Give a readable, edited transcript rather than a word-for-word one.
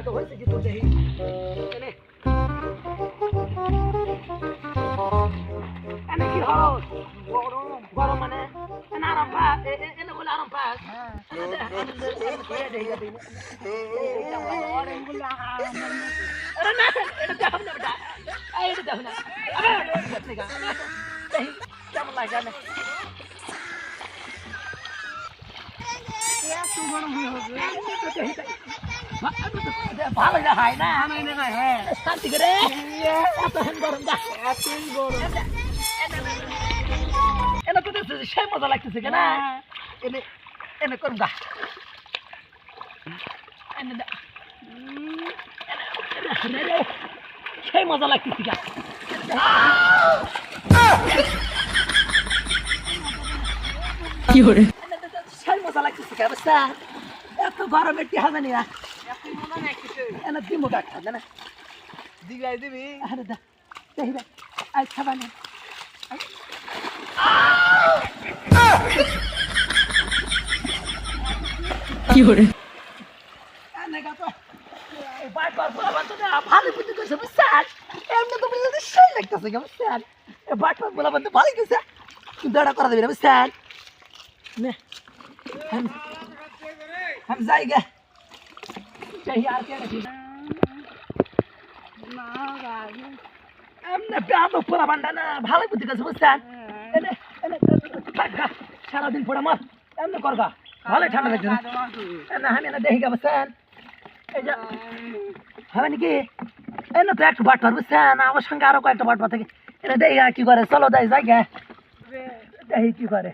তো হয়েছে কি তোর দেখি এনে এনে কি হস গরম গরম মানে এনে আরাম পা এনে বলে আরাম পা কেমন লাগে ভালো না হয় না শান্তি করে গরম এনে তো সেই মজা লাগতেছে কেনা এনে এনে করুন গা সেই মজা লাগতেছে গা কি করে সেই মজা লাগতেছে গা বুঝছা এত গরমে কি হবে না এনে দিমু গা খাবে না দিবি আরে দা দেই রে আই খাবা না কি করে এনে গা তো বাই বাই বলা তো না ভালো বুদ্ধি করছে বুঝছা এমনি তো বুঝতে সেই লাগতেছে গা বুঝছা বাই বাই বলা তো ভালো কিছু দাঁড়া করা দেবে না বুঝছা নে हम जाएंगे चाहिए यार क्या रखी हमने प्यार तो पूरा बंदा ना भाले बुद्धि का समझता है एने एने कागा सारा दिन पड़ा मत हमने करगा भाले ठंडा लग रहा है ना हमें ना देखेगा बस ए जा हमें की एने तो एक बात पर बस ना वो संगारो को एक बात बताके एने देखेगा की करे चलो जाए जाएगा देही की करे